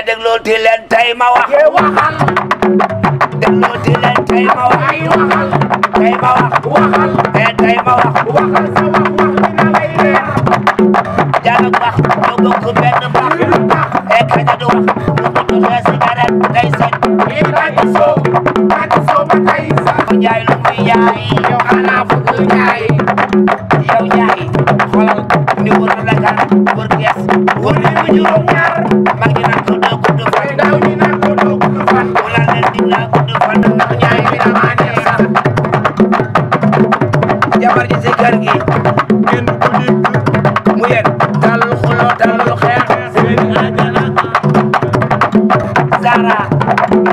déglooti leen tey ma wax. waxal. déglooti leen tey ma wax. ay waxal. tey ma wax. waxal. tey ma wax. waxal sa wax dina lay leer. Diallo wax ñoo bokk benn baax. kaña du wax lu ko joxee cigarette day set. Badi soo ba tey sax. Njaay lu muy jaay. yow xanaa fukk jaay. yow Njaay xoolal ni wër la kan wër gees wër li mu juróom ñaar mag ñi naan ko doo gudd fan. ndaw ñi naan ko doo gudd fan. mu la leen dig laa gudd fan ndax Njaay bi damaa neex sax. jabar ji si kër gi kenn du ko dégg mu yen talul xuloo talul xeex. Zara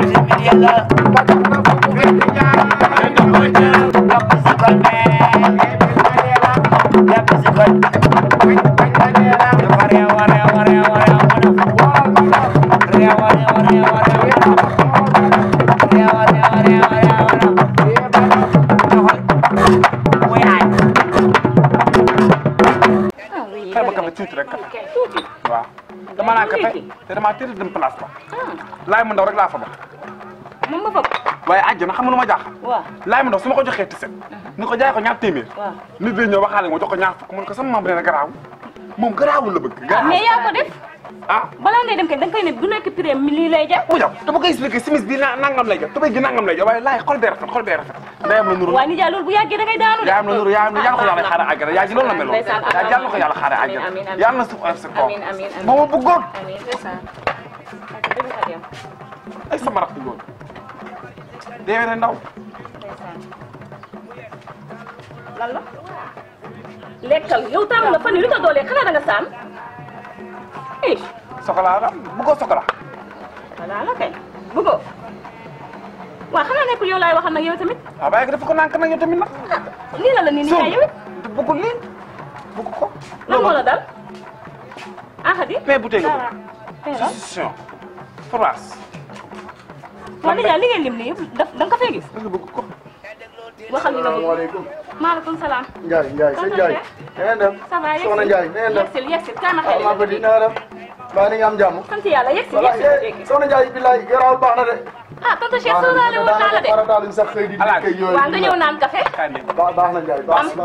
ci milieu la jàpp si kon jàpp si kon dafa réew a réew a réew a réew mu def réew a réew a réew a réew réew a réew a réew a réew doxal mu yaay. xëy ma kafe tuuti rek kafe waaw dama naan kafe te dama teel a dem place ba laay mu ndaw rek laa fa ba moom nga fab. waaye àjjana xam nga lu ma jaaxal waaw laay mu ndaw su ma ko joxee ti set ni ko jaay ko ñaar téeméer nit day ñëw waxaale ma jox ko ñaar fukk mun ko sama maam nee na garaaw moom garaawul la bëgg garaaw mais yaa ko def. ah balaa ngay dem kay da nga koy ne bu nekk prix mi lii lay jar. mu jaw dama koy expliqué simis bi nangam lay jar tubéy gi nangam lay jar waaye laay xol bee rafet xol bee rafet ndeyam la nuru waaye nijaay loolu bu yàggee da ngay daanu de. yaayam la nuru yaayam yàlla ko yàlla xaare àjjana yaay ji loolu la meloon ndeysaan yaay yàlla ko yàlla xaare àjjana amiin amiin yàlla na suuf oyof sa kaw amiin amiin amiin moo ma bëggoon amiin ndeysaan. ay sama rakk yoon deewee ne ndaw lan la. lekkal yow tàmm nga fan yii lu ko doolee xanaa da nga saan. sokola la bëggoo sokola voilà la kay bëggoo. waaw xanaa nekkul yow laay waxal nag yow tamit. waaw bàyyi ko dafa ko nànk nag yow tamit nag lii la nii nijaay yow it. bëggul lii bëgg ko lan moo la dal. Xadi. mais bu tey nga bëgg. solution France waaw nijaay li ngeen lim nii yëpp da nga ko fay gis. nga bëgg ko waxal li nga bëgg. salaamaaleykum. maaleykum salaam. Ndiaye Ndiaye sëñ Ndiaye. na ngeen def. ça va soxna Ndiaye na ngeen def. yegsil kaay ma xëy maa ko di na ngeen def. mbaa ni nga am jàmm. sant yàlla yegsil voilà yegsil. soxna Ndiaye billaay garaawul baax na de. ah tonton Cheikh sóoraale woon naa la de. daanaka sax xëy di dikk ak yooyu. waaw nga ñëw naan café. baax na Ndiaye baax na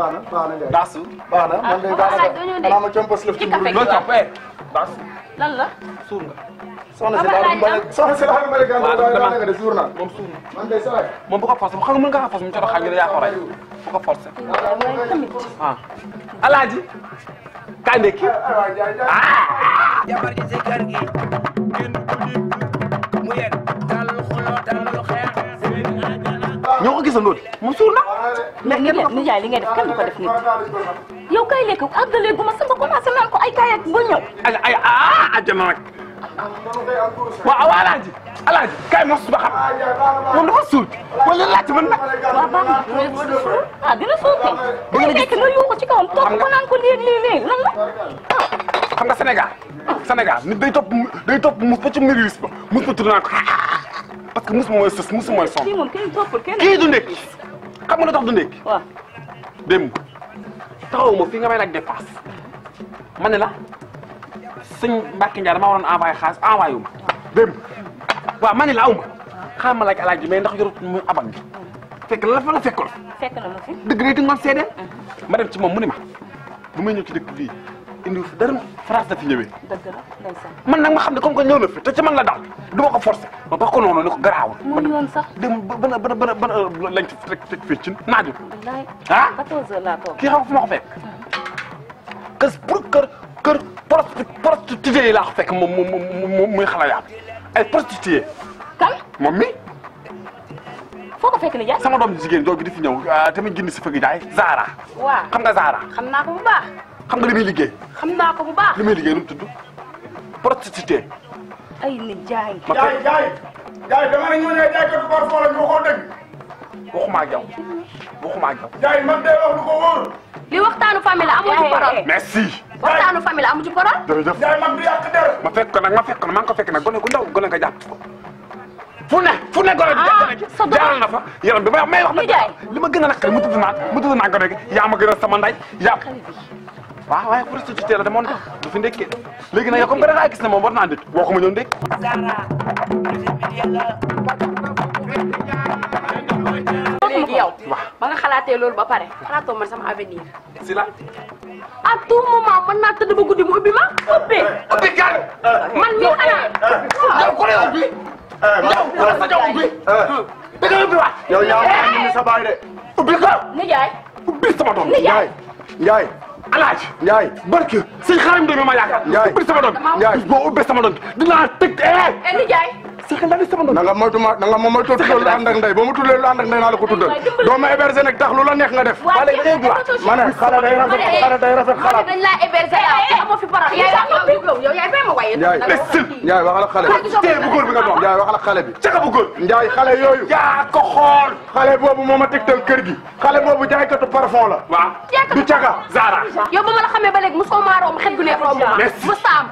Ndiaye. daasu baax na man de daanaka xanaa ma compos lëf ci mburu mi. loolu toppee daasu lan la. suur nga soxna si daal mbale soxna si daal mbale gàncax gi daal nga de suur naa. moom suur na man de saa yi. moom bu ko forcé xam nga mën nga ko forcé mu coono xaaj yaa ko rey bu ko forcé ah alaaji kaay ndekki jabar ji si kër gi kenn du ko dégg mu yen talul xuloo talul xeex. ñoo ko gisandoo de moom suur na mais nijaay li ngay def kenn du ko def nit. yow kay lekk àggalee gu ma sama commencé naan ko ay kaay ak bul ñëw. ay àjjana nag waaw alaaji kaay mos ba xam moom dafa suur wala laajte man nag waaw baax na dina suur kay. bu ñu nekk nga yuuxu ci kawam topp ko naan ko lii lan la. xam nga Sénégal nit day topp mus ba ci miriwis ba mus ba tudd naan ko parce que mus mooy sës mus mooy som kii moom kenn toppul kenn. kii du ndékki xam nga lu tax du ndékki waaw. démb taxaw ma fii nga may laaj dépense ma ne la sëñ Mbacke Ndiaye dama waroon envoyé xaalis envoyé wu ma démb waaw ma ne la aw ma xaaral ma laaj alaaji mais ndax yorut mu abal bi fekk la fa la fekkoon fekk na ma fi. dëgg lay ma seedeel ma dem ci moom mu ne ma bu may ñëw ci dëkk bii indi fi dara France la fi ñëwee dëgg la ndeysaan. man nag ma xam ne comme que ñëw na fi te ci man la daal du ma ko forcé ma ba ko noonu ne ko garaawul mooy yoon sax. dem ba lañ ci teg fii ci naaju wallaay. ah 14 heures laa toog. kii xam fu ma ko fekk kër prostituée yi laa ko fekk moom muy xala yaa ay prostituée kan. moom mi foo ko fekk nijaay. sama doom jigéen jooju di fi ñëw tamit jënd si fëgg jaay Zara waaw xam nga Zara xam naa ko bu baax. xam nga li muy liggéey xam naa ko bu baax. li muy liggéey nu mu tudd prostituée ay nijaay. Ndiaye dama ne ñoo ñëwee jaaykat bu foo la ñu waxoo dëgg. waxuma ak yow Ndiaye man de wax lu ko wóor. li waxtaanu famille amu ci parole. merci waxtaanu famille amu ci parole. jërëjëf Ndiaye man du yàq dara. ma fekk ko nag maa ngi ko fekk nag gone gu ndaw gone nga jàpp fu ne gone gi jaaral na fa yaram bi may wax nijaay li ma gën a naqari mu tudd naa gone gi yaa ma gën a sama nday yaa waaw waaye prostituée la demoon du fi ndekkee léegi nag yow comme que da ngaa gis ne moom war naa ndékki woo ko ma ñëw ndékki. léegi yow. ba nga xalaatee loolu ba pare xalaatoo man sama avenir. si la. à tout moment mën naa tëdd ba guddi mu ubbi ma ubbi. ubbi kan. man mii xanaa. yow ku lay ubbi. yow ku la sa jox ubbi. da ngay ubbi waat. yow yaa ngi ni sa baay de. ubbi ko. nijaay. ubbi sama doom. Njaay Njaay Alaaji. Njaay barke sëñ xaarim de ma yaakaar. Njaay ubbi sama doom. Njaay boo ubbee sama doom dinaa tëj. nijaay. sëñ daal sama doom. na nga moytu ma tuddee lu ànd ak ndey ba mu tuddee lu ànd ak ndey naa la ko tuddal doo ma héberger nag tax lu la neex nga def. waaw léegi da ngay ma ne xale day rafet xalaat. dañ laa héberger te amoo fi parole. yow yaay bay ma waaye. Njaay waxal ak xale bi. tey bu góor bi nga doon. Njaay waxal ak xale bi. caga bu góor. Njaay xale yooyu. yaa ko xool. xale boobu moo ma tegtal kër gi. xale boobu jaaykatu parfum la. waaw. du caga. Zara. yow ba ma la xamee ba léegi mosoo maa romb xet gu neex romb ma. merci mu saam.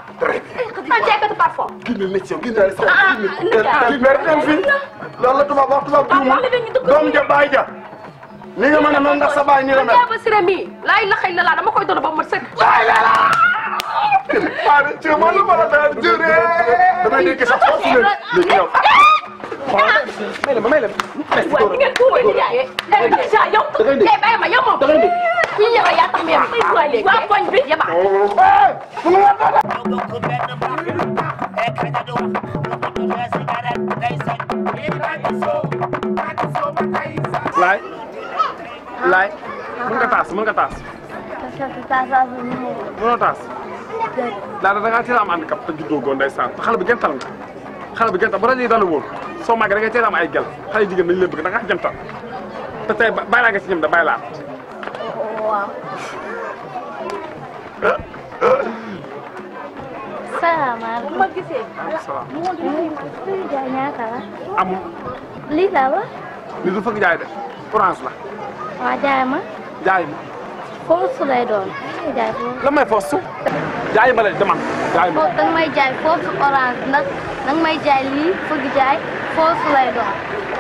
tan jaaykatu parfum. génn na ci yow génn dem fi loolu la tubaab wax tubaab juumul doom ja baay ja ni nga mën a mel ndax sa baay ni la mel. ba sira mi laay la xëy la laa dama koy doon ba mu sëkk. waay la la. waaw ci man lu ma la mel juree. damay dégg sax foofu leen léegi yow. may la may la. waaye di ngeen tuuma nijaay. yow bàyyi ma yow moom. fii yaba yaa tax yem. waa koñ bi yaba. laay mën nga taas mënoo taas daal da ngaa teel a am handicap te juddoo góor ndeysaan te xale bi gental nga xale bi gental bu rajo yi daal woon soo màggee da ngay teel a am ay gel xale jigéen nañu leen bëgg da ngaa gental te tey bàyyi laa nga ci ñoom da bàyyi laa. waaw. salaamaaleykum. ma gisee. salaam. lii jaay ñaata la. amul. lii la la. li du fëgg jaay de orange la. waa jaay ma. jaay ma. foofu lay doon. jaay foofu. lan may foofu. jaay ma la demal jaay ma. danga may jaay foofu orange ndax danga may jaay lii fëgg jaay foofu lay doon.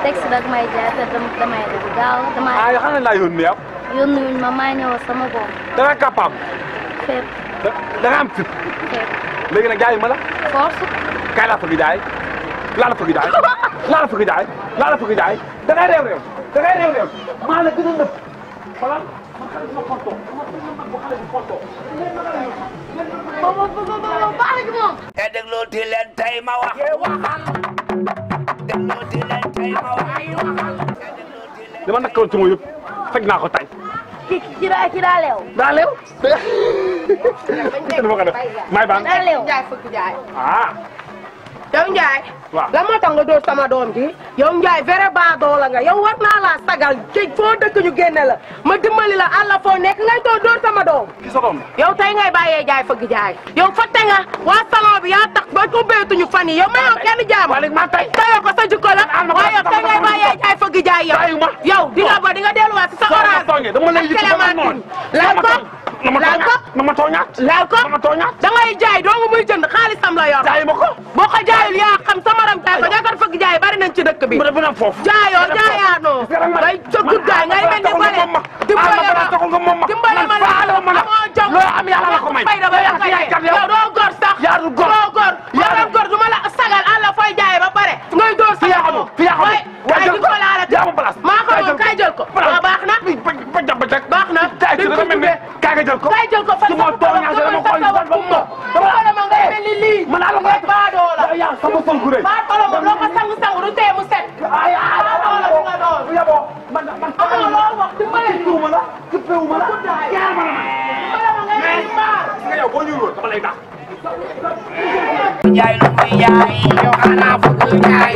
teg si danga may jaay te damay def gaaw damay. ah yoo xam ne laa yónni yow. yónni wuñ ma maa ñëw sama bopp. da nga capable. fépp. da nga am fit. fépp. léegi nag jaay ma la. force. kaay laa fëgg jaay. laa la fëgg jaay. laa la fëgg jaay. laa la fëgg jaay. da ngay réew da ngay réew maa la gën a nëb. xoolal man xale bi ma fontoo xale bi fontoo. baax na moom. te dégloo ti leen tey ma wax. dégloo ti leen tey ma wax. li ma nekkoon ci moom yëpp fekk naa ko tey. ci daa leew. daa leew. dama ko def may baan. daa leew. jaay fëgg jaay. ah. yow Ndiaye. waaw lan moo tax nga dóor sama doom ji. yow Ndiaye vrai baadoo la nga yow war naa laa sagal ci foo dëkk ñu génne la ma dimbali la àll foo nekk ngay too dóor sama doom. ki sa doom. yow tey ngay bàyyee jaay fëgg jaay. yow fatte nga waa salon bi yaa tax ba ubbeetuñu fan yi yow mayoo kenn jaam. waaye léegi maa tey. teyoo ko sa jikko la waaye yow tey ngay bàyyee jaay fëgg jaay yow. yow di nga delluwaat si sa orange. dama lay yëg ba noonu. laal ko laal ko na ma tooñaat. laal ko na ma tooñaat. da ngay jaay doo nga muy jënd xaalisam la yor. jaay ma ko. boo ko jaayul yaa xam sama ram jaay ko jaakar fëgg jaay bari nañ ci dëkk bi. bu dee foofu. jaayoo jaayaanoo. ngay sa guddaay ngay mel ni gone. dimbale ma la amoo jom. loo am yàlla la ko may. yow doo gor sax. yaa du gor doo gor. yaa du gor du ma la sagal àll fooy jaay ba pare. ngay door sa bopp. waaye kay di ko laala. maa ko moom kay jël ko. waaw baax na. baax na. kay jël ko. kay jël ko fan sa ma ngay mel ni lii. baadoo la. baadoo la loo ko sangu du tee mu set. baadoo la fi nga doon. amoo loo wax dimbale ñu. dimbale ma ngay jaay lu muy jaay yow xanaa fëgg jaay